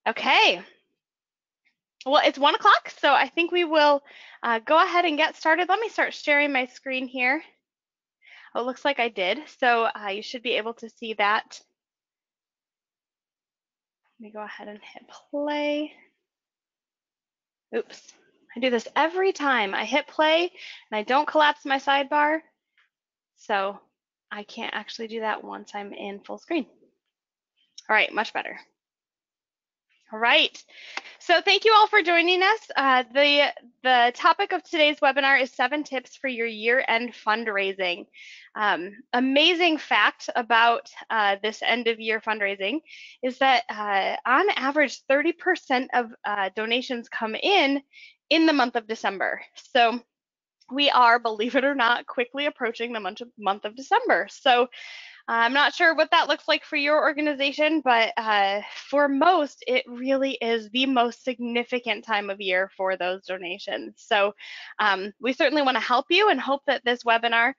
Okay, well, it's 1 o'clock, so I think we will go ahead and get started. Let me start sharing my screen here. Oh, it looks like I did, so you should be able to see that. Let me go ahead and hit play. Oops, I do this every time. I hit play and I don't collapse my sidebar, so I can't actually do that once I'm in full screen. All right, much better. All right. So thank you all for joining us. The topic of today's webinar is 7 tips for your year-end fundraising. Amazing fact about this end-of-year fundraising is that on average, 30% of donations come in the month of December. So we are, believe it or not, quickly approaching the month of December. So I'm not sure what that looks like for your organization, but for most, it really is the most significant time of year for those donations. So we certainly want to help you and hope that this webinar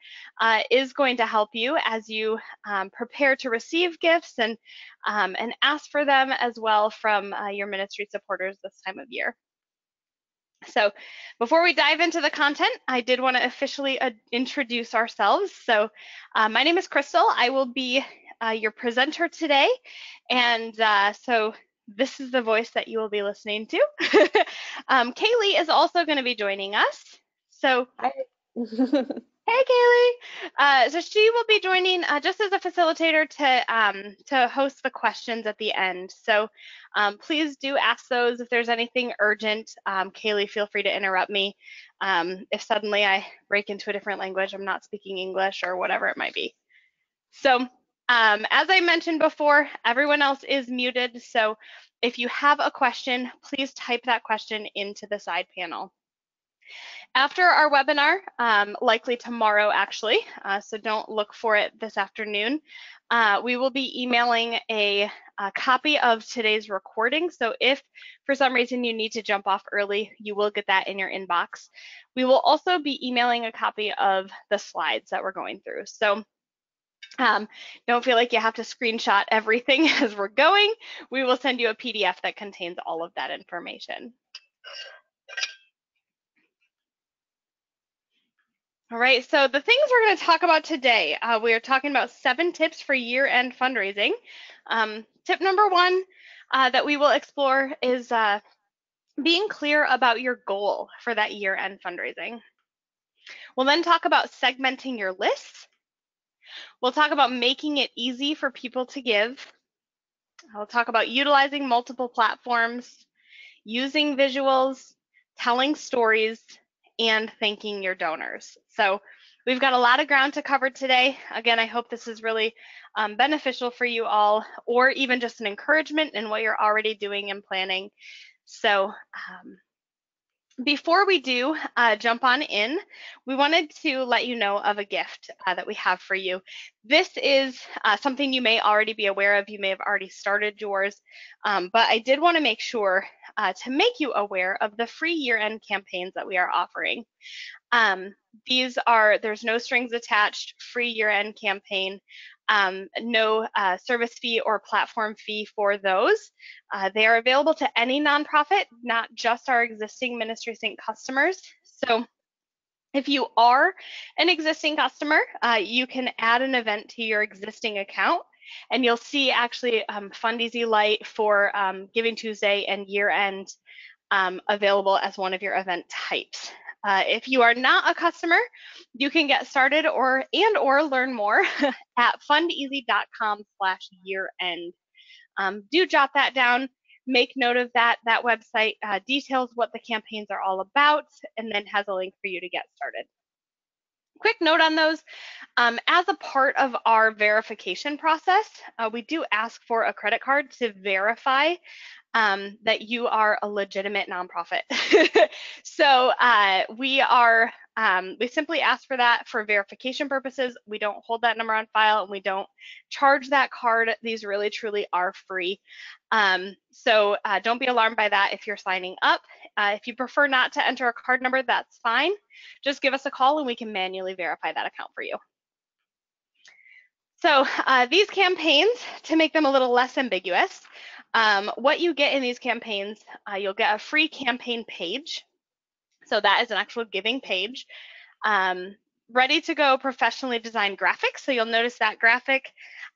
is going to help you as you prepare to receive gifts and ask for them as well from your ministry supporters this time of year. So before we dive into the content, I did want to officially introduce ourselves. So my name is Crystal. I will be your presenter today. And so this is the voice that you will be listening to. Kaylee is also going to be joining us. So Hi. hey, Kaylee. So she will be joining just as a facilitator to host the questions at the end. So please do ask those if there's anything urgent. Kaylee, feel free to interrupt me if suddenly I break into a different language, I'm not speaking English or whatever it might be. So as I mentioned before, everyone else is muted. So if you have a question, please type that question into the side panel. After our webinar, likely tomorrow actually, so don't look for it this afternoon, we will be emailing a copy of today's recording. So if for some reason you need to jump off early, you will get that in your inbox. We will also be emailing a copy of the slides that we're going through. So don't feel like you have to screenshot everything as we're going. We will send you a PDF that contains all of that information. All right, so the things we're going to talk about today, we are talking about 7 tips for year-end fundraising. Tip number 1 that we will explore is being clear about your goal for that year-end fundraising. We'll then talk about segmenting your lists. We'll talk about making it easy for people to give. I'll talk about utilizing multiple platforms, using visuals, telling stories, and thanking your donors. So we've got a lot of ground to cover today. Again, I hope this is really beneficial for you all, or even just an encouragement in what you're already doing and planning. So before we do jump on in, we wanted to let you know of a gift that we have for you. This is something you may already be aware of. You may have already started yours, but I did want to make sure to make you aware of the free year-end campaigns that we are offering. These are, there's no strings attached, free year-end campaign, no service fee or platform fee for those. They are available to any nonprofit, not just our existing Ministry Sync customers. So if you are an existing customer, you can add an event to your existing account, and you'll see actually Fund Easy Light for Giving Tuesday and year end available as one of your event types. If you are not a customer, you can get started or learn more at fundeasy.com/year-end. Do jot that down, make note of that. That website details what the campaigns are all about and then has a link for you to get started. Quick note on those, as a part of our verification process, we do ask for a credit card to verify that you are a legitimate nonprofit. So we simply ask for that for verification purposes. We don't hold that number on file and we don't charge that card. These really truly are free. So don't be alarmed by that if you're signing up. If you prefer not to enter a card number, that's fine. Just give us a call and we can manually verify that account for you. So these campaigns, to make them a little less ambiguous, What you get in these campaigns, you'll get a free campaign page. So that is an actual giving page. Ready to go professionally designed graphics. So you'll notice that graphic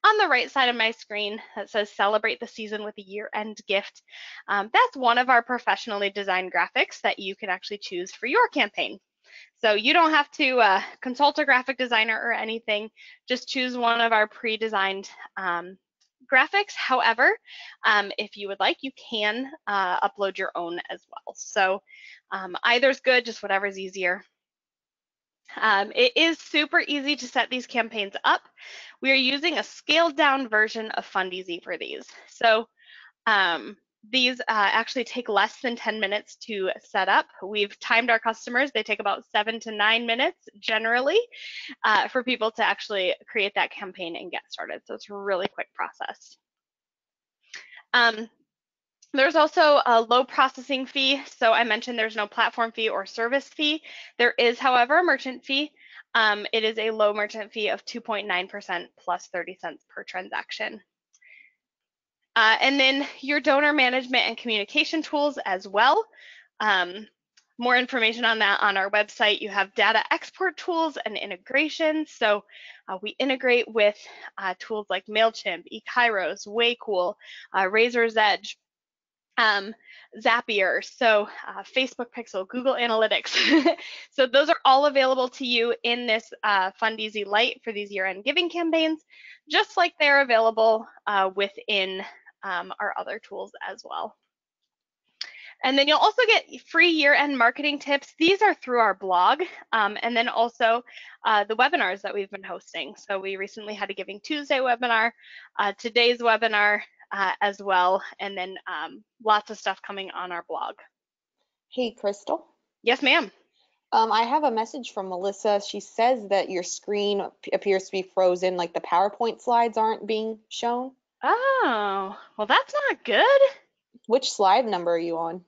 on the right side of my screen that says celebrate the season with a year-end gift. That's one of our professionally designed graphics that you can actually choose for your campaign. So you don't have to consult a graphic designer or anything, just choose one of our pre-designed graphics. However, if you would like, you can upload your own as well. So either's good, just whatever's easier. It is super easy to set these campaigns up. We are using a scaled down version of Fundeasy for these. So these actually take less than 10 minutes to set up. We've timed our customers. They take about 7 to 9 minutes generally for people to actually create that campaign and get started. So it's a really quick process. There's also a low processing fee. So I mentioned there's no platform fee or service fee. There is, however, a merchant fee. It is a low merchant fee of 2.9% plus 30 cents per transaction. And then your donor management and communication tools as well. More information on that on our website. You have data export tools and integrations. So we integrate with tools like MailChimp, eKairos, Waycool, Razor's Edge, Zapier, so Facebook Pixel, Google Analytics. So those are all available to you in this Fundeasy Lite for these year-end giving campaigns, just like they're available within our other tools as well. And then you'll also get free year-end marketing tips. These are through our blog, and then also the webinars that we've been hosting. So we recently had a Giving Tuesday webinar, today's webinar as well, and then lots of stuff coming on our blog. Hey, Crystal. Yes, ma'am. I have a message from Melissa. She says that your screen appears to be frozen, like the PowerPoint slides aren't being shown. Oh, well, that's not good. Which slide number are you on?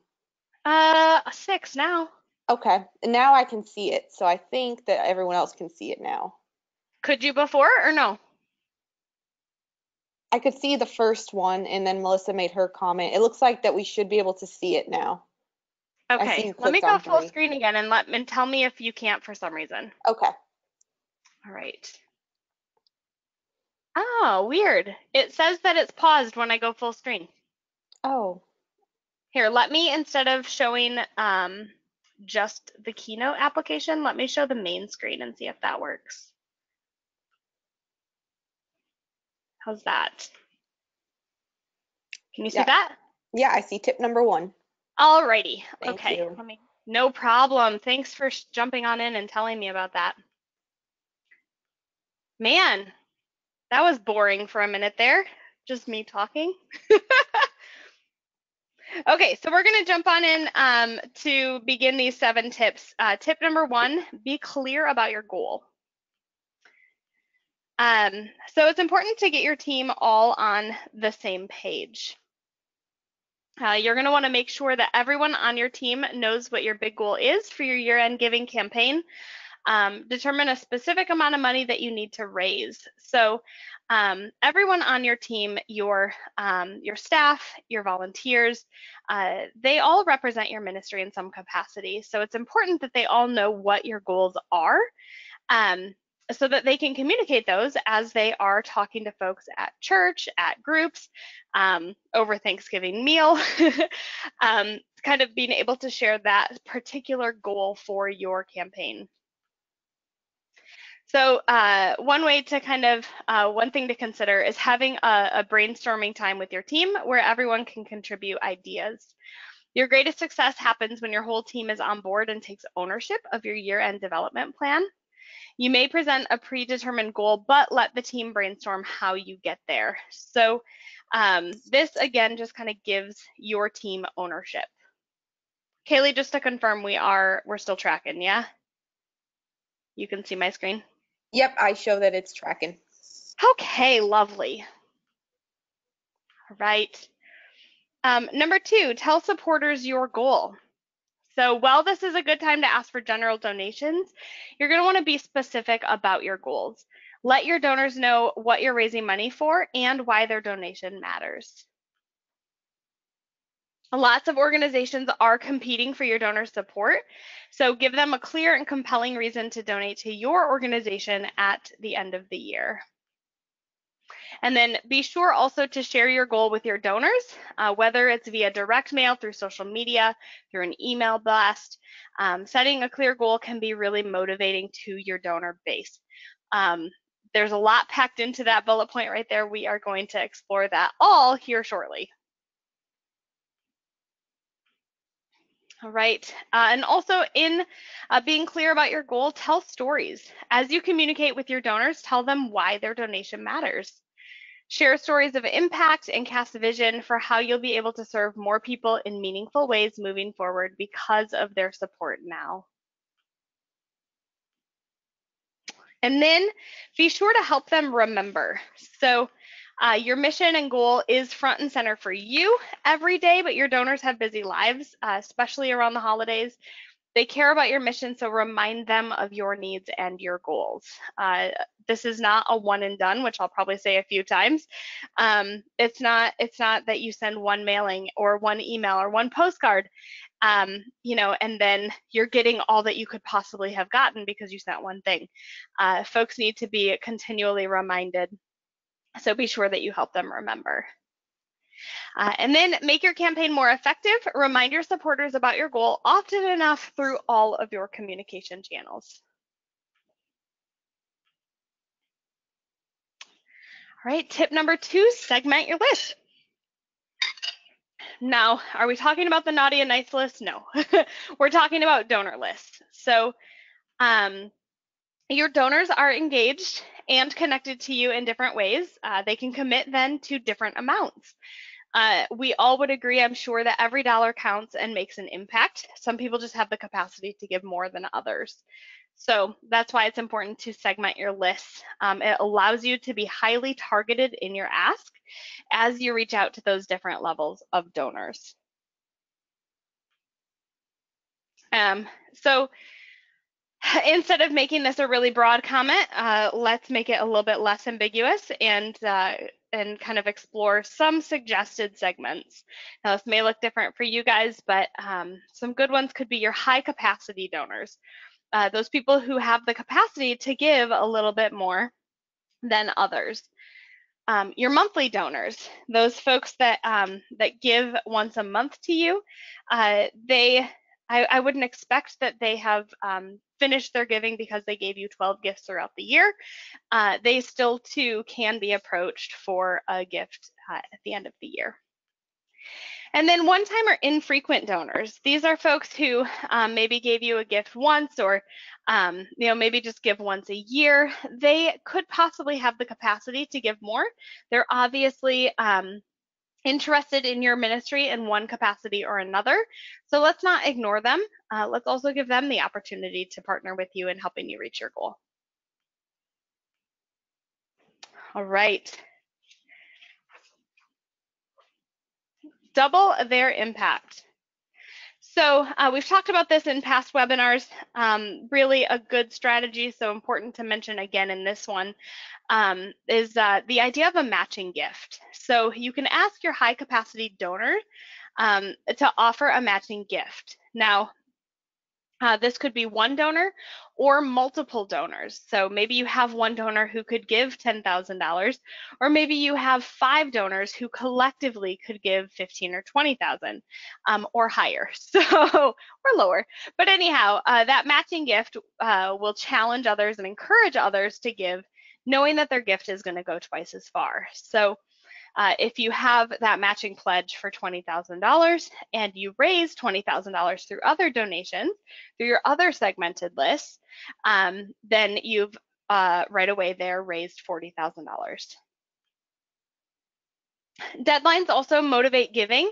6 now. Okay, and now I can see it, so I think that everyone else can see it now. Could you before or no? I could see the first one, and then Melissa made her comment. It looks like that we should be able to see it now. Okay, let me go full screen again and tell me if you can't for some reason. Okay. All right. Oh, weird. It says that it's paused when I go full screen. Oh. Here, let me, instead of showing just the Keynote application, let me show the main screen and see if that works. How's that? Can you see that? Yeah, I see tip number 1. Alrighty. Thank Okay. you. No problem. Thanks for jumping on in and telling me about that. Man, that was boring for a minute there. Just me talking. Okay, so we're going to jump on in to begin these 7 tips. Tip number 1, be clear about your goal. So it's important to get your team all on the same page. You're going to want to make sure that everyone on your team knows what your big goal is for your year-end giving campaign. Determine a specific amount of money that you need to raise. So everyone on your team, your staff, your volunteers, they all represent your ministry in some capacity. So it's important that they all know what your goals are, so that they can communicate those as they are talking to folks at church, at groups, over Thanksgiving meal, kind of being able to share that particular goal for your campaign. So one way to kind of, one thing to consider is having a brainstorming time with your team where everyone can contribute ideas. Your greatest success happens when your whole team is on board and takes ownership of your year-end development plan. You may present a predetermined goal, but let the team brainstorm how you get there. So this, again, just kind of gives your team ownership. Kaylee, just to confirm, we're still tracking, yeah? You can see my screen? Yep, I show that it's tracking. Okay, lovely. All right. Number 2, tell supporters your goal. So while this is a good time to ask for general donations, you're going to want to be specific about your goals. Let your donors know what you're raising money for and why their donation matters. Lots of organizations are competing for your donor support, so give them a clear and compelling reason to donate to your organization at the end of the year. And then be sure also to share your goal with your donors, whether it's via direct mail, through social media, through an email blast. Setting a clear goal can be really motivating to your donor base. There's a lot packed into that bullet point right there. We are going to explore that all here shortly. All right, and also in being clear about your goal, tell stories. As you communicate with your donors, tell them why their donation matters. Share stories of impact and cast a vision for how you'll be able to serve more people in meaningful ways moving forward because of their support now. And then be sure to help them remember. So your mission and goal is front and center for you every day, but your donors have busy lives, especially around the holidays. They care about your mission, so remind them of your needs and your goals. This is not a one and done, which I'll probably say a few times. It's not that you send one mailing or one email or one postcard, and then you're getting all that you could possibly have gotten because you sent one thing. Folks need to be continually reminded, so be sure that you help them remember. And then make your campaign more effective. Remind your supporters about your goal often enough through all of your communication channels. All right, tip number 2, segment your list. Now, are we talking about the naughty and nice list? No, we're talking about donor lists. So your donors are engaged and connected to you in different ways. They can commit then to different amounts. We all would agree, I'm sure, that every dollar counts and makes an impact. Some people just have the capacity to give more than others. So that's why it's important to segment your list. It allows you to be highly targeted in your ask as you reach out to those different levels of donors. So instead of making this a really broad comment, let's make it a little bit less ambiguous and kind of explore some suggested segments. Now, this may look different for you guys, but some good ones could be your high capacity donors. Those people who have the capacity to give a little bit more than others. Your monthly donors, those folks that give once a month to you, I wouldn't expect that they have finished their giving because they gave you 12 gifts throughout the year. They still too can be approached for a gift at the end of the year. And then one-time or infrequent donors. These are folks who maybe gave you a gift once or maybe just give once a year. They could possibly have the capacity to give more. They're obviously interested in your ministry in one capacity or another. So let's not ignore them. Let's also give them the opportunity to partner with you in helping you reach your goal. All right. Double their impact. So we've talked about this in past webinars, really a good strategy, so important to mention again in this one, is the idea of a matching gift. So you can ask your high capacity donor to offer a matching gift. Now, this could be one donor or multiple donors. So maybe you have one donor who could give $10,000, or maybe you have 5 donors who collectively could give 15 or 20,000 or higher, or lower. But anyhow, that matching gift will challenge others and encourage others to give, knowing that their gift is going to go twice as far. So if you have that matching pledge for $20,000 and you raise $20,000 through other donations, through your other segmented lists, then you've right away there raised $40,000. Deadlines also motivate giving.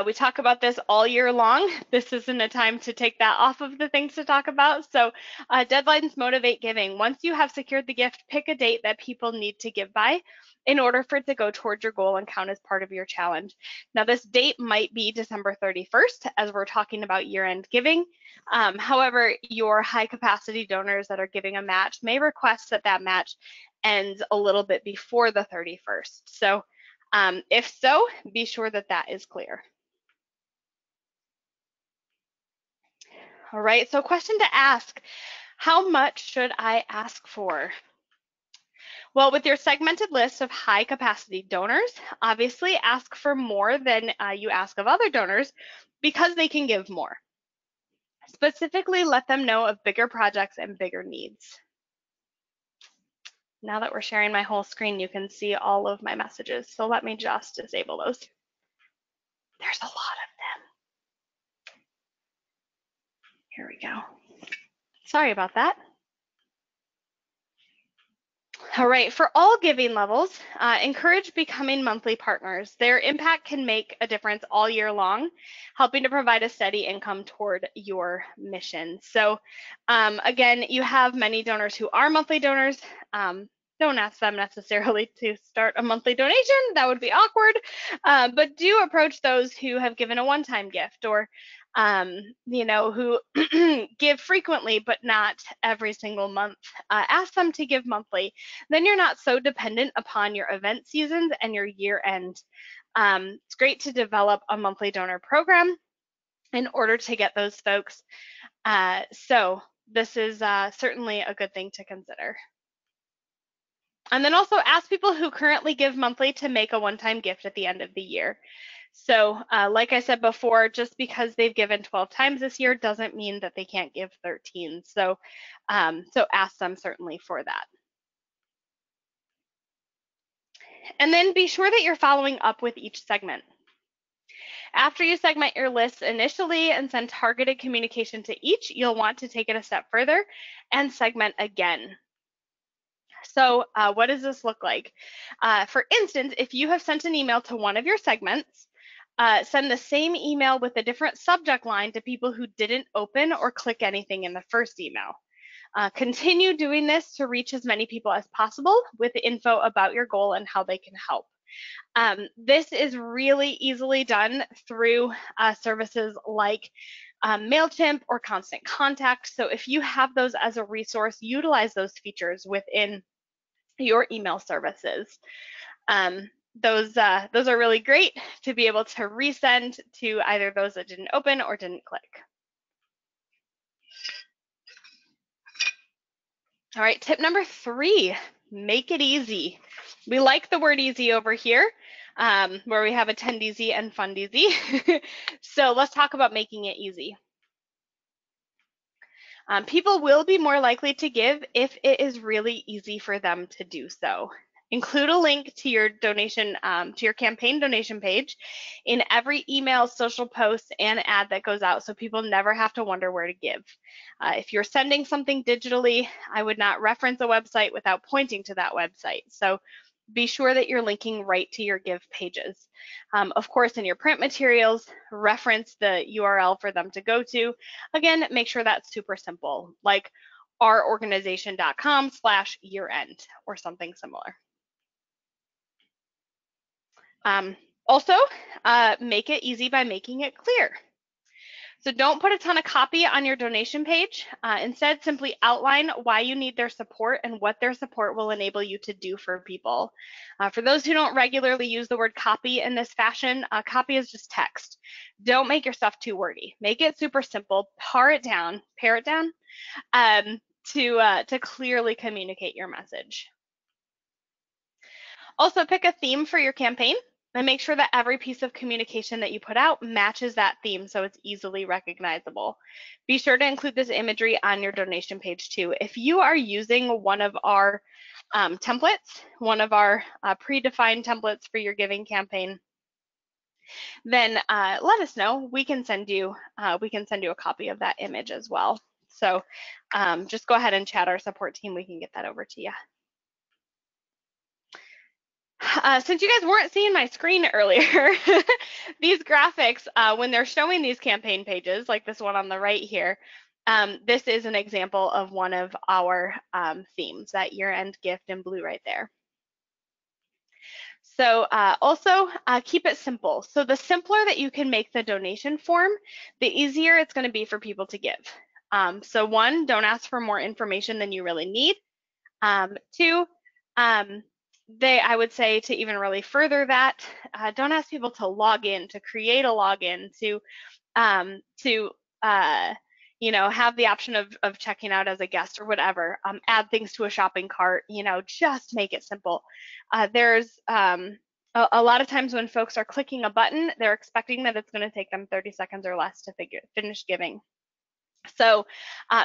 We talk about this all year long. This isn't a time to take that off of the things to talk about. So deadlines motivate giving. Once you have secured the gift, pick a date that people need to give by in order for it to go towards your goal and count as part of your challenge. Now, this date might be December 31st, as we're talking about year-end giving. However, your high capacity donors that are giving a match may request that that match ends a little bit before the 31st. So if so, be sure that that is clear. All right, so question to ask, how much should I ask for? Well, with your segmented list of high capacity donors, obviously ask for more than you ask of other donors because they can give more. Specifically, let them know of bigger projects and bigger needs. Now that we're sharing my whole screen, you can see all of my messages. So let me just disable those. There's a lot of them. Here we go. Sorry about that. All right, for all giving levels, encourage becoming monthly partners. Their impact can make a difference all year long, helping to provide a steady income toward your mission. So again, you have many donors who are monthly donors. Don't ask them necessarily to start a monthly donation. That would be awkward. But do approach those who have given a one-time gift or who give frequently but not every single month. Ask them to give monthly. Then you're not so dependent upon your event seasons and your year end. It's great to develop a monthly donor program in order to get those folks. So this is certainly a good thing to consider. And then also ask people who currently give monthly to make a one-time gift at the end of the year. So like I said before, just because they've given 12 times this year doesn't mean that they can't give 13. So ask them certainly for that. And then be sure that you're following up with each segment. After you segment your lists initially and send targeted communication to each, you'll want to take it a step further and segment again. So what does this look like? For instance, if you have sent an email to one of your segments, send the same email with a different subject line to people who didn't open or click anything in the first email. Continue doing this to reach as many people as possible with info about your goal and how they can help. This is really easily done through services like MailChimp or Constant Contact. So if you have those as a resource, utilize those features within your email services. Those are really great to be able to resend to either those that didn't open or didn't click. All right, tip number 3, make it easy. We like the word easy over here, where we have attend easy and fund easy. So let's talk about making it easy. People will be more likely to give if it is really easy for them to do so. Include a link to your donation, to your campaign donation page in every email, social post, and ad that goes out so people never have to wonder where to give. If you're sending something digitally, I would not reference a website without pointing to that website. So be sure that you're linking right to your give pages. Of course, in your print materials, reference the URL for them to go to. Again, make sure that's super simple, like ourorganization.com/yearend or something similar. Also, make it easy by making it clear. So don't put a ton of copy on your donation page. Instead, simply outline why you need their support and what their support will enable you to do for people. For those who don't regularly use the word copy in this fashion, copy is just text. Don't make your stuff too wordy. Make it super simple, pare it down to clearly communicate your message. Also, pick a theme for your campaign and make sure that every piece of communication that you put out matches that theme so it's easily recognizable. Be sure to include this imagery on your donation page too. If you are using one of our templates, one of our predefined templates for your giving campaign, then let us know. We can send you a copy of that image as well. So just go ahead and chat our support team. We can get that over to you. Since you guys weren't seeing my screen earlier, these graphics, when they're showing these campaign pages, like this one on the right here, this is an example of one of our themes, that year-end gift in blue right there. So also keep it simple. So the simpler that you can make the donation form, the easier it's going to be for people to give. So 1, don't ask for more information than you really need. 2, I would say to even really further that, don't ask people to log in, to create a login, to have the option of checking out as a guest or whatever. Add things to a shopping cart, just make it simple. There's a lot of times when folks are clicking a button, they're expecting that it's going to take them 30 seconds or less to finish giving. So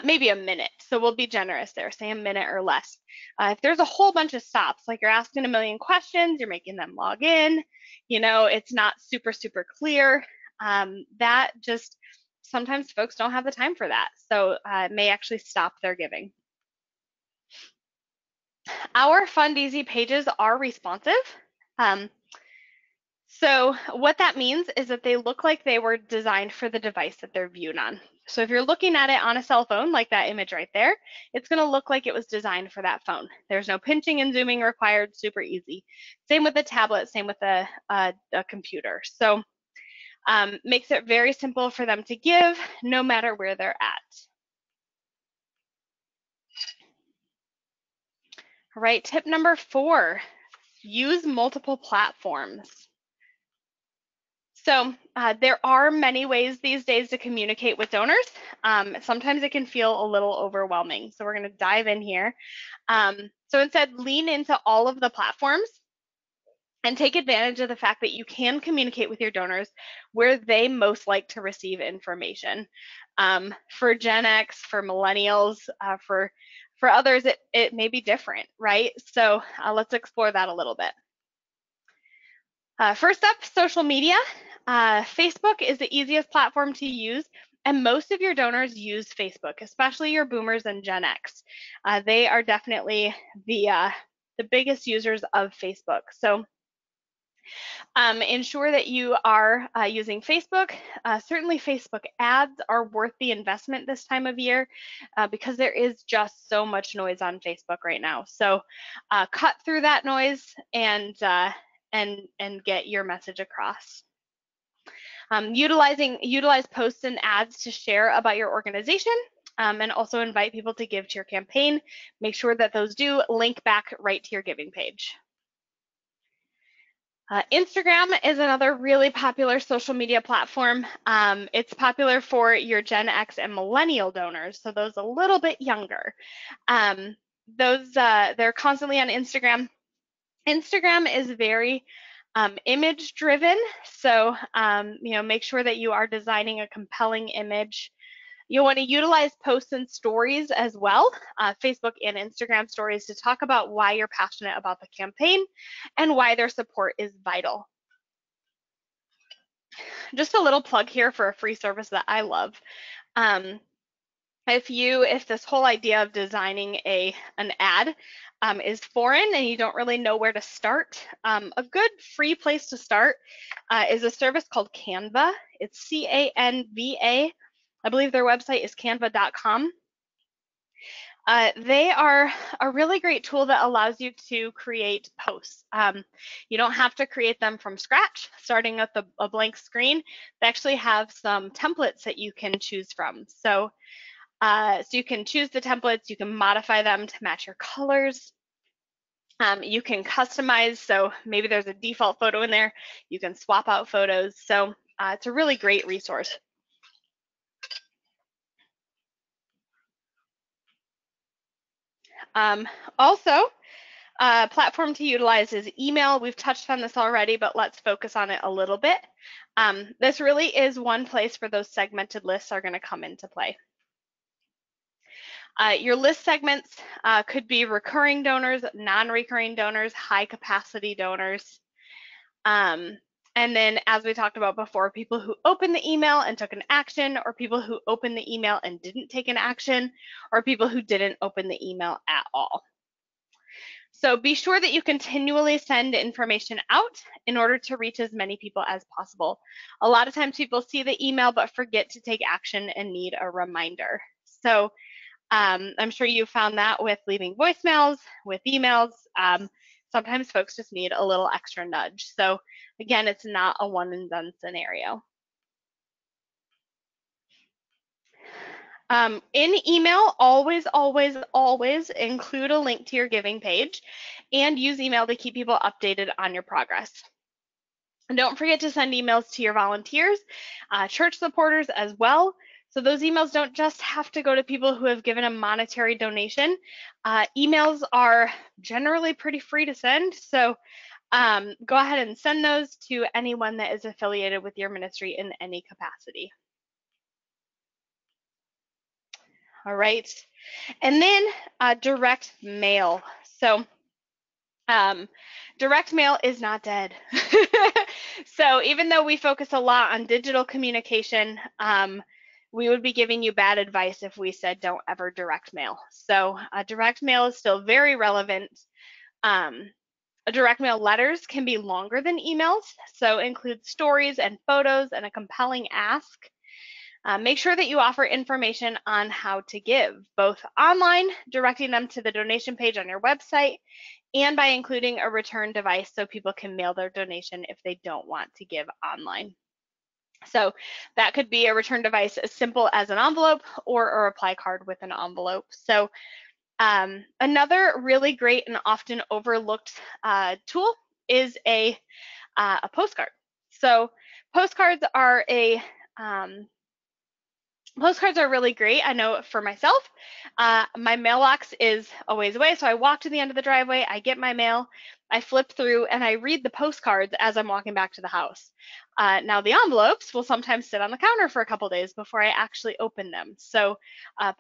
maybe a minute. So we'll be generous there, say a minute or less. If there's a whole bunch of stops, like you're asking a million questions, you're making them log in, it's not super, super clear, that just, sometimes folks don't have the time for that. So it may actually stop their giving. Our Fund Easy pages are responsive. So what that means is that they look like they were designed for the device that they're viewed on. So if you're looking at it on a cell phone, like that image right there, it's going to look like it was designed for that phone. There's no pinching and zooming required, super easy. Same with the tablet, same with a computer. So makes it very simple for them to give no matter where they're at. All right, tip number 4, use multiple platforms. So there are many ways these days to communicate with donors. Sometimes it can feel a little overwhelming. So we're going to dive in here. So instead, lean into all of the platforms and take advantage of the fact that you can communicate with your donors where they most like to receive information. For Gen X, for millennials, for others, it may be different, right? So let's explore that a little bit. First up, social media. Facebook is the easiest platform to use, and most of your donors use Facebook, especially your boomers and Gen X. They are definitely the biggest users of Facebook. So ensure that you are using Facebook. Certainly Facebook ads are worth the investment this time of year because there is just so much noise on Facebook right now. So cut through that noise and get your message across. Utilize posts and ads to share about your organization and also invite people to give to your campaign. Make sure that those do link back right to your giving page. Instagram is another really popular social media platform. It's popular for your Gen X and millennial donors, so those a little bit younger. They're constantly on Instagram. Instagram is very image driven, so make sure that you are designing a compelling image. You'll want to utilize posts and stories as well, Facebook and Instagram stories, to talk about why you're passionate about the campaign and why their support is vital. Just a little plug here for a free service that I love. If this whole idea of designing an ad is foreign and you don't really know where to start, a good free place to start is a service called Canva. It's Canva. I believe their website is canva.com. They are a really great tool that allows you to create posts. You don't have to create them from scratch, starting with a blank screen. They actually have some templates that you can choose from. So you can choose the templates, you can modify them to match your colors. You can customize, so maybe there's a default photo in there, you can swap out photos. So it's a really great resource. Also, platform to utilize is email. We've touched on this already, but let's focus on it a little bit. This really is one place where those segmented lists are going to come into play. Your list segments could be recurring donors, non-recurring donors, high capacity donors. And then, as we talked about before, people who opened the email and took an action, or people who opened the email and didn't take an action, or people who didn't open the email at all. So be sure that you continually send information out in order to reach as many people as possible. A lot of times people see the email but forget to take action and need a reminder. So I'm sure you found that with leaving voicemails, with emails. Sometimes folks just need a little extra nudge. So again, it's not a one and done scenario. In email, always, always, always include a link to your giving page and use email to keep people updated on your progress. And don't forget to send emails to your volunteers, church supporters as well, So those emails don't just have to go to people who have given a monetary donation. Emails are generally pretty free to send, so go ahead and send those to anyone that is affiliated with your ministry in any capacity. All right, and then direct mail. So direct mail is not dead. So even though we focus a lot on digital communication, we would be giving you bad advice if we said don't ever direct mail. So direct mail is still very relevant. Direct mail letters can be longer than emails, so include stories and photos and a compelling ask. Make sure that you offer information on how to give, both online, directing them to the donation page on your website, and by including a return device so people can mail their donation if they don't want to give online. So that could be a return device as simple as an envelope or a reply card with an envelope. So another really great and often overlooked tool is a postcard. So postcards are postcards are really great. I know for myself, my mailbox is a ways away, so I walk to the end of the driveway, I get my mail, I flip through, and I read the postcards as I'm walking back to the house. Now, the envelopes will sometimes sit on the counter for a couple days before I actually open them. So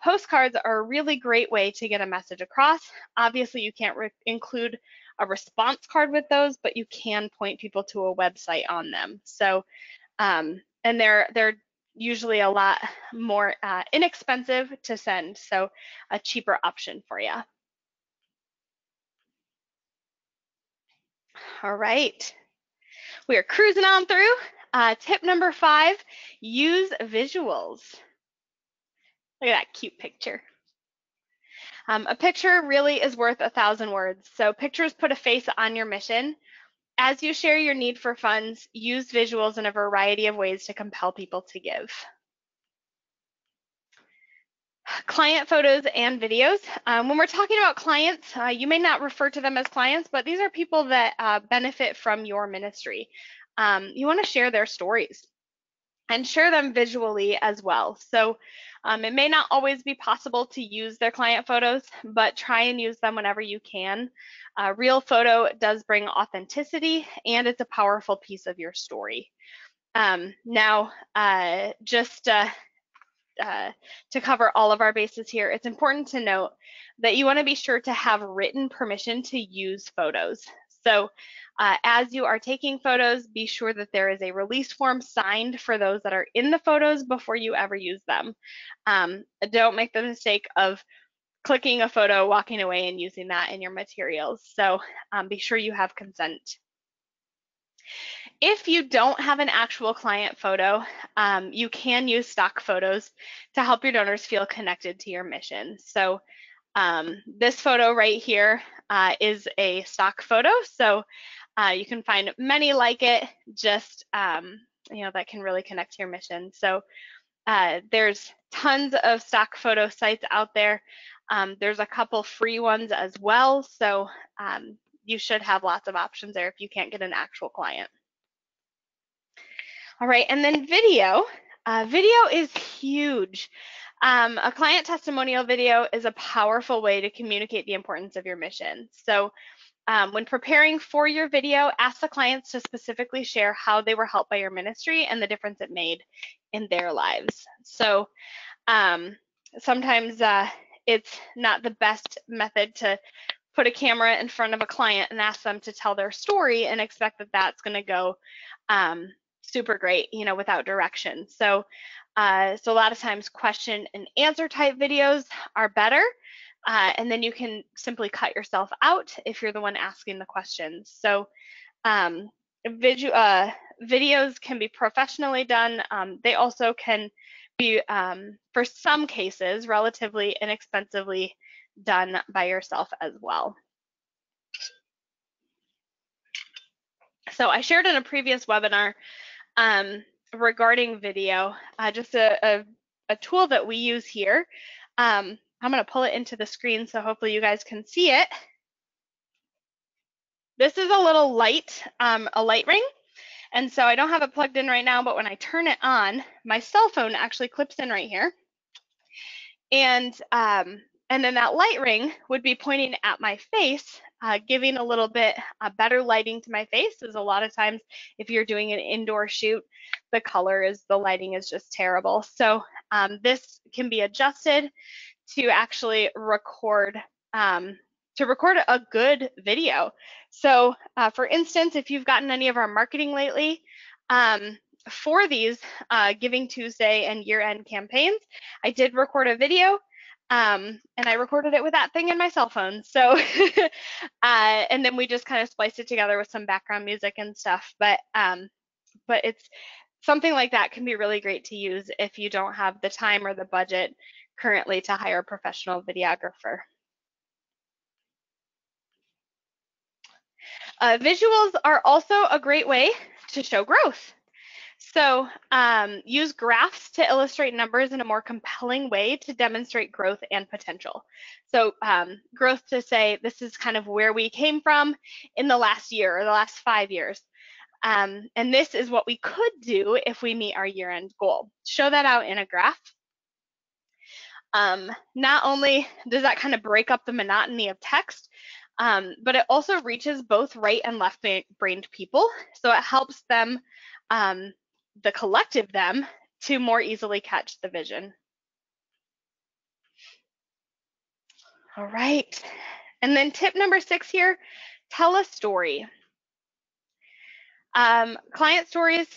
postcards are a really great way to get a message across. Obviously, you can't include a response card with those, but you can point people to a website on them. So, and they're usually a lot more inexpensive to send, so a cheaper option for you. All right, we are cruising on through. Tip number 5, use visuals. Look at that cute picture. A picture really is worth 1,000 words, so pictures put a face on your mission. As you share your need for funds, use visuals in a variety of ways to compel people to give. Client photos and videos. When we're talking about clients, you may not refer to them as clients, but these are people that benefit from your ministry. You want to share their stories and share them visually as well. So it may not always be possible to use their client photos, but try and use them whenever you can. Real photo does bring authenticity, and it's a powerful piece of your story. Now, to cover all of our bases here, it's important to note that you want to be sure to have written permission to use photos. So as you are taking photos, be sure that there is a release form signed for those that are in the photos before you ever use them. Don't make the mistake of clicking a photo, walking away, and using that in your materials. So be sure you have consent. If you don't have an actual client photo, you can use stock photos to help your donors feel connected to your mission. So this photo right here is a stock photo. So you can find many like it, just that can really connect to your mission. So there's tons of stock photo sites out there. There's a couple free ones as well. So you should have lots of options there if you can't get an actual client. All right, and then video. Video is huge. A client testimonial video is a powerful way to communicate the importance of your mission. So when preparing for your video, ask the clients to specifically share how they were helped by your ministry and the difference it made in their lives. So sometimes it's not the best method to put a camera in front of a client and ask them to tell their story and expect that that's going to go super great, without direction. So a lot of times question and answer type videos are better. And then you can simply cut yourself out if you're the one asking the questions. So videos can be professionally done. They also can be, for some cases, relatively inexpensively done by yourself as well. So I shared in a previous webinar regarding video, just a tool that we use here. I'm going to pull it into the screen so hopefully you guys can see it. This is a little light, a light ring, And so I don't have it plugged in right now, but when I turn it on, my cell phone actually clips in right here. And then that light ring would be pointing at my face, giving a little bit better lighting to my face. As a lot of times, if you're doing an indoor shoot, the lighting is just terrible. So this can be adjusted to actually record a good video. So for instance, if you've gotten any of our marketing lately, for these Giving Tuesday and year-end campaigns, I did record a video, and I recorded it with that thing in my cell phone. So, and then we just kind of spliced it together with some background music and stuff. But it's something like that can be really great to use if you don't have the time or the budget currently to hire a professional videographer. Visuals are also a great way to show growth. So use graphs to illustrate numbers in a more compelling way to demonstrate growth and potential. So growth to say this is kind of where we came from in the last year or the last 5 years. And this is what we could do if we meet our year-end goal. Show that out in a graph. Not only does that kind of break up the monotony of text, but it also reaches both right and left-brained people. So it helps them, the collective them, to more easily catch the vision. All right. And then tip number 6 here, tell a story. Client stories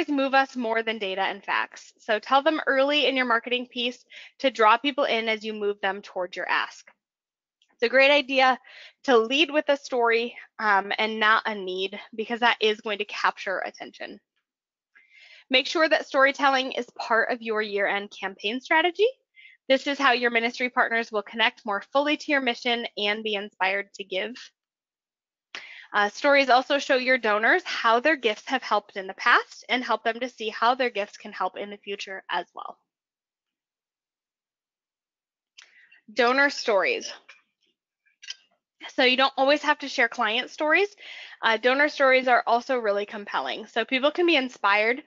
move us more than data and facts. So tell them early in your marketing piece to draw people in as you move them towards your ask. It's a great idea to lead with a story and not a need, because that is going to capture attention. Make sure that storytelling is part of your year-end campaign strategy. This is how your ministry partners will connect more fully to your mission and be inspired to give. Stories also show your donors how their gifts have helped in the past and help them to see how their gifts can help in the future as well. Donor stories. So you don't always have to share client stories. Donor stories are also really compelling. So people can be inspired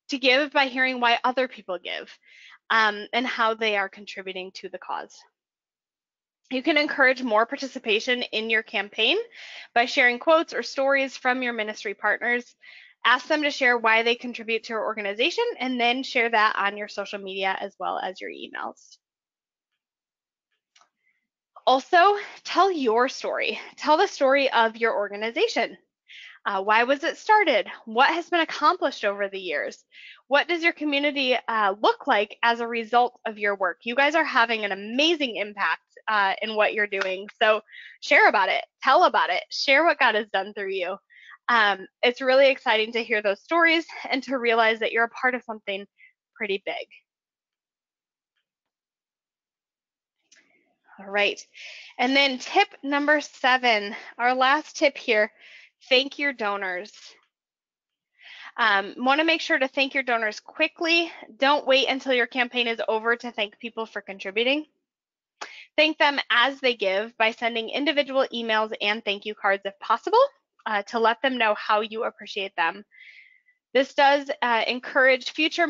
to give by hearing why other people give and how they are contributing to the cause. You can encourage more participation in your campaign by sharing quotes or stories from your ministry partners. Ask them to share why they contribute to your organization, and then share that on your social media as well as your emails. Also, tell your story. Tell the story of your organization. Why was it started? What has been accomplished over the years? What does your community look like as a result of your work? You guys are having an amazing impact in what you're doing. So share about it, tell about it, share what God has done through you. It's really exciting to hear those stories and to realize that you're a part of something pretty big. All right. And then tip number 7, our last tip here, thank your donors. Want to make sure to thank your donors quickly. Don't wait until your campaign is over to thank people for contributing. Thank them as they give by sending individual emails and thank you cards if possible to let them know how you appreciate them. This does encourage future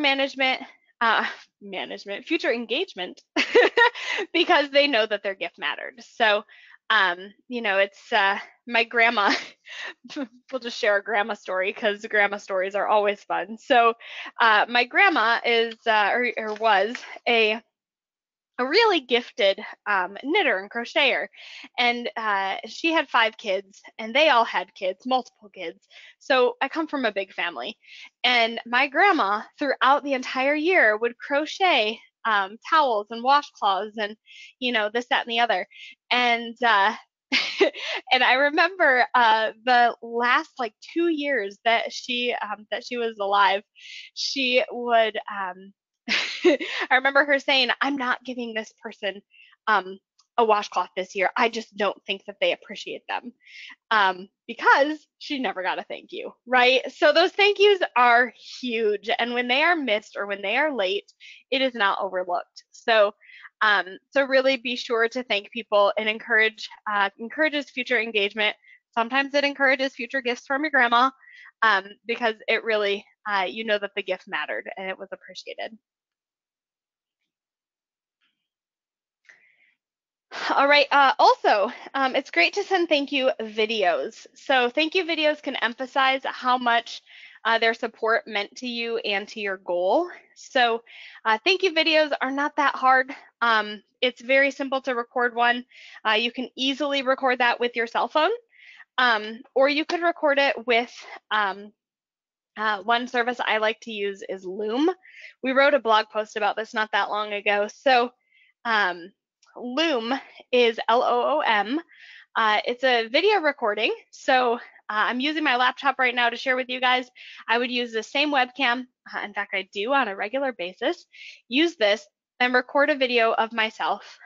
future engagement because they know that their gift mattered. So, it's my grandma. We'll just share a grandma story because grandma stories are always fun. So, my grandma is or was a really gifted knitter and crocheter, and she had 5 kids, and they all had kids, multiple kids. So I come from a big family, and my grandma throughout the entire year would crochet towels and washcloths and this, that, and the other. And and I remember the last 2 years that she was alive, she would I remember her saying, I'm not giving this person a washcloth this year. I just don't think that they appreciate them, because she never got a thank you, right? So those thank yous are huge. And when they are missed or when they are late, it is not overlooked. So really be sure to thank people and encourages future engagement. Sometimes it encourages future gifts from your grandma. because it really, you know that the gift mattered and it was appreciated. All right. Also, it's great to send thank you videos. So thank you videos can emphasize how much their support meant to you and to your goal. So thank you videos are not that hard. It's very simple to record one. You can easily record that with your cell phone, or you could record it with one service I like to use is Loom. We wrote a blog post about this not that long ago. So Loom is Loom. It's a video recording. So I'm using my laptop right now to share with you guys. I would use the same webcam. In fact, I do on a regular basis. Use this and record a video of myself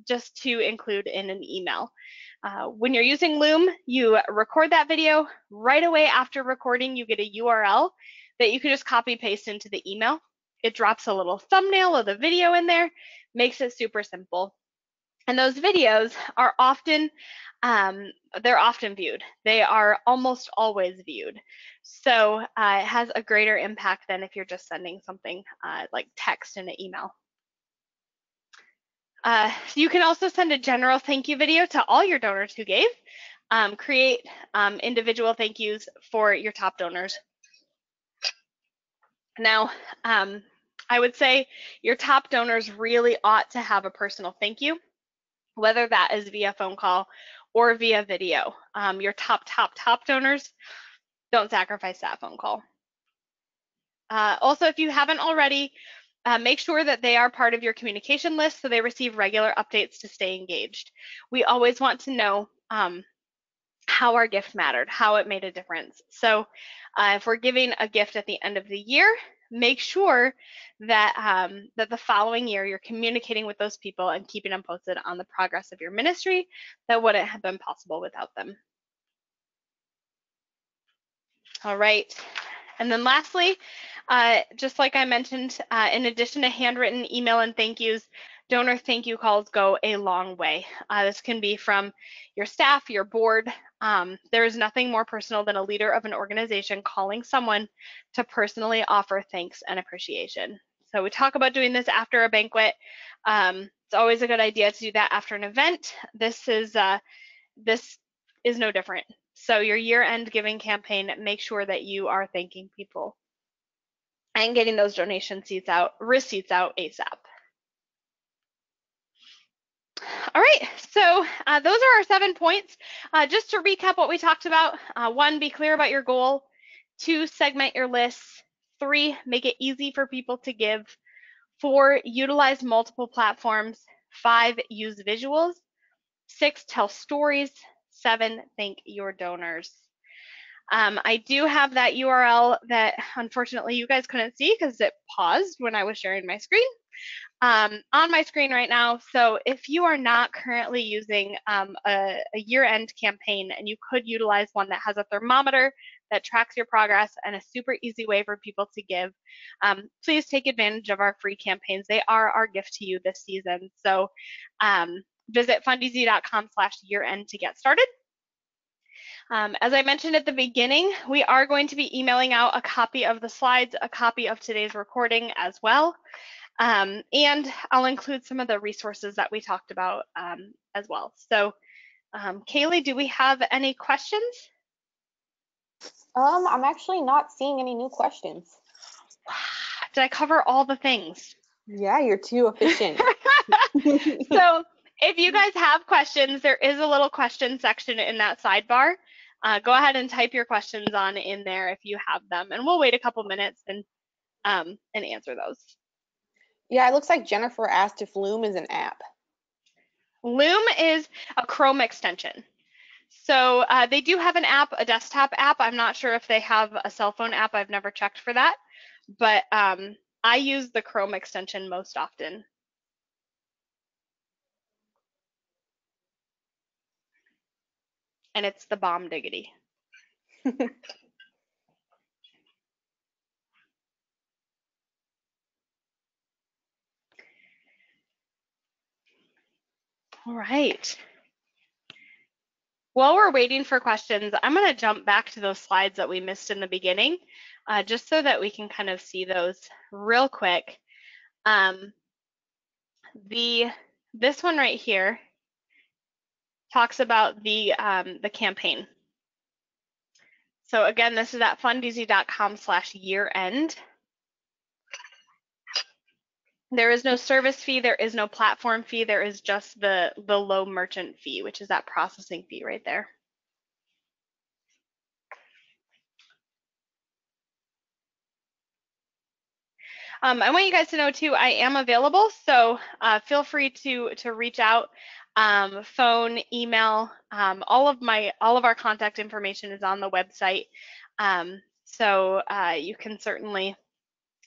just to include in an email. When you're using Loom, you record that video. Right away after recording, you get a URL that you can just copy paste into the email. It drops a little thumbnail of the video in there, makes it super simple. And those videos are often, they're often viewed. They are almost always viewed. So it has a greater impact than if you're just sending something like text in an email. You can also send a general thank you video to all your donors who gave. Create individual thank yous for your top donors. Now, I would say your top donors really ought to have a personal thank you, whether that is via phone call or via video. Your top donors, don't sacrifice that phone call. Also, if you haven't already, make sure that they are part of your communication list so they receive regular updates to stay engaged. We always want to know how our gift mattered, how it made a difference. So if we're giving a gift at the end of the year, make sure that that the following year you're communicating with those people and keeping them posted on the progress of your ministry that wouldn't have been possible without them. All right. And then lastly, just like I mentioned, in addition to handwritten email and thank yous, donor thank you calls go a long way. This can be from your staff, your board. There is nothing more personal than a leader of an organization calling someone to personally offer thanks and appreciation. So we talk about doing this after a banquet. It's always a good idea to do that after an event. This is no different. So your year-end giving campaign, make sure that you are thanking people and getting those donation receipts out ASAP. All right, so those are our 7 points. Just to recap what we talked about, 1, be clear about your goal. 2, segment your lists. 3, make it easy for people to give. 4, utilize multiple platforms. 5, use visuals. 6, tell stories. 7, thank your donors. I do have that URL that unfortunately you guys couldn't see because it paused when I was sharing my screen on my screen right now. So if you are not currently using a year-end campaign and you could utilize one that has a thermometer that tracks your progress and a super easy way for people to give, please take advantage of our free campaigns. They are our gift to you this season. So visit fundeasy.com/yearend to get started. As I mentioned at the beginning, we are going to be emailing out a copy of the slides, a copy of today's recording as well. And I'll include some of the resources that we talked about as well. So Kaylee, do we have any questions? I'm actually not seeing any new questions. Did I cover all the things? Yeah, you're too efficient. So if you guys have questions, there is a little question section in that sidebar. Go ahead and type your questions on in there if you have them, and we'll wait a couple minutes and answer those. Yeah, it looks like Jennifer asked if Loom is an app. Loom is a Chrome extension. So they do have an app, a desktop app. I'm not sure if they have a cell phone app. I've never checked for that. But I use the Chrome extension most often. And it's the bomb diggity. All right. While we're waiting for questions, I'm going to jump back to those slides that we missed in the beginning, just so that we can kind of see those real quick. This one right here talks about the campaign. So again, this is at fundeasy.com/year-end. There is no service fee, there is no platform fee, there is just the low merchant fee, which is that processing fee right there. I want you guys to know too, I am available, so feel free to reach out, phone, email, all of our contact information is on the website. So you can certainly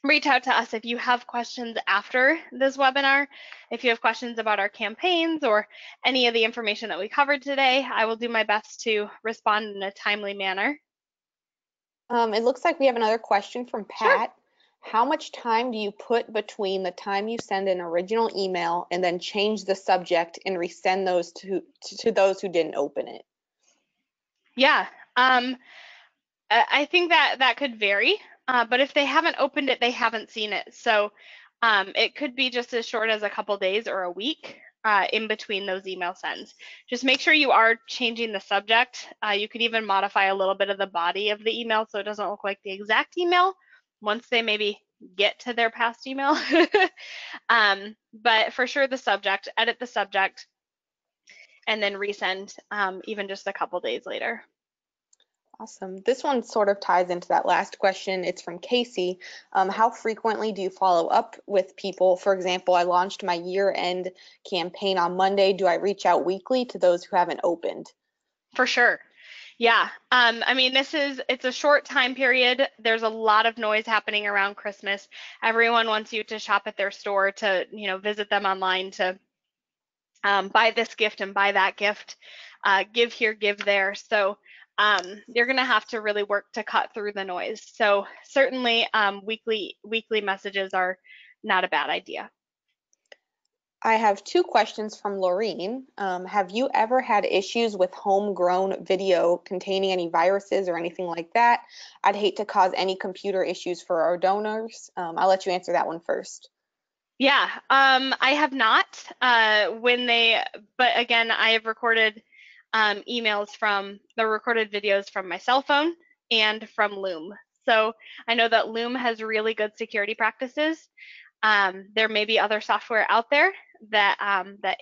reach out to us if you have questions after this webinar. If you have questions about our campaigns or any of the information that we covered today, I will do my best to respond in a timely manner. It looks like we have another question from Sure. Pat. How much time do you put between the time you send an original email and then change the subject and resend those to those who didn't open it? Yeah, I think that could vary, but if they haven't opened it, they haven't seen it. So it could be just as short as a couple days or a week in between those email sends. Just make sure you are changing the subject. You could even modify a little bit of the body of the email so it doesn't look like the exact email once they maybe get to their past email. But for sure the subject, edit the subject, and then resend even just a couple days later. Awesome. This one sort of ties into that last question. It's from Casey. How frequently do you follow up with people? For example, I launched my year-end campaign on Monday. Do I reach out weekly to those who haven't opened? For sure. Yeah. I mean, it's a short time period. There's a lot of noise happening around Christmas. Everyone wants you to shop at their store, to, visit them online, to buy this gift and buy that gift, give here, give there. So you're going to have to really work to cut through the noise. So certainly weekly messages are not a bad idea. I have two questions from Laureen. Have you ever had issues with homegrown video containing any viruses or anything like that? I'd hate to cause any computer issues for our donors. I'll let you answer that one first. Yeah, I have not. But again, I have recorded recorded videos from my cell phone and from Loom. So I know that Loom has really good security practices. There may be other software out there that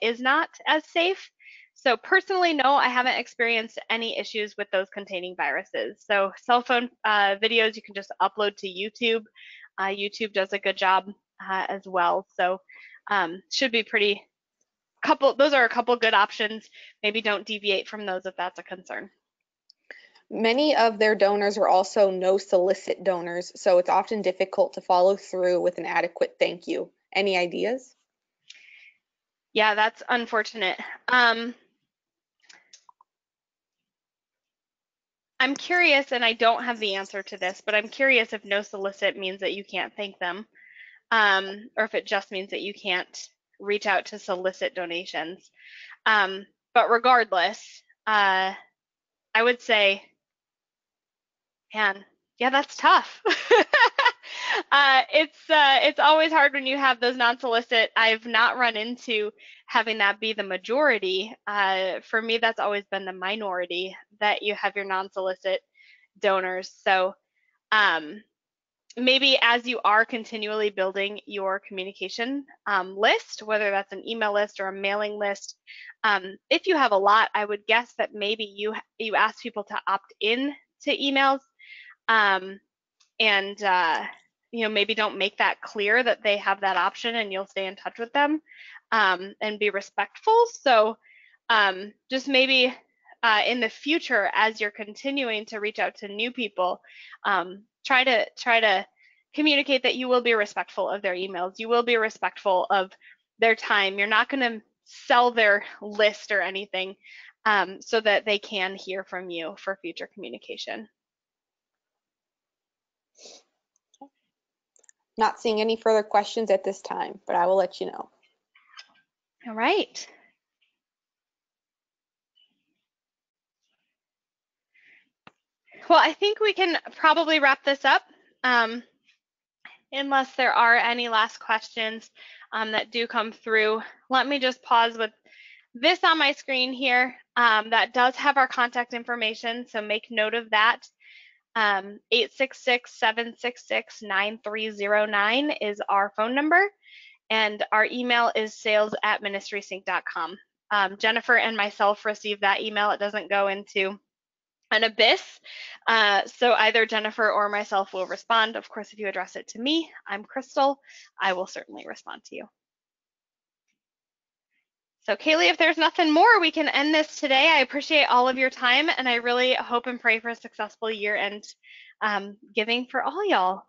is not as safe. So personally, no, I haven't experienced any issues with those containing viruses. So cell phone videos you can just upload to YouTube. YouTube does a good job as well. So should be those are a couple good options. Maybe don't deviate from those if that's a concern. Many of their donors are also no solicit donors, so it's often difficult to follow through with an adequate thank you. Any ideas? Yeah, that's unfortunate. I'm curious, and I don't have the answer to this, but I'm curious if no solicit means that you can't thank them, or if it just means that you can't reach out to solicit donations. But regardless, I would say, man, yeah, that's tough. It's always hard when you have those non-solicit. I've not run into having that be the majority. For me, that's always been the minority, that you have your non-solicit donors. So maybe as you are continually building your communication list, whether that's an email list or a mailing list, if you have a lot, I would guess that maybe you ask people to opt in to emails, and maybe don't make that clear that they have that option, and you'll stay in touch with them and be respectful. So just maybe in the future, as you're continuing to reach out to new people, try to communicate that you will be respectful of their emails. You will be respectful of their time. You're not going to sell their list or anything, so that they can hear from you for future communication. Not seeing any further questions at this time, but I will let you know. All right. Well, I think we can probably wrap this up. Um, unless there are any last questions that do come through. Let me just pause with this on my screen here. That does have our contact information, so make note of that. 866-766-9309 is our phone number, and our email is sales@ministrysync.com. Jennifer and myself receive that email. It doesn't go into an abyss. So either Jennifer or myself will respond. Of course, if you address it to me, I'm Crystal, I will certainly respond to you. So Kaylee, if there's nothing more, we can end this today. I appreciate all of your time, and I really hope and pray for a successful year and giving for all y'all.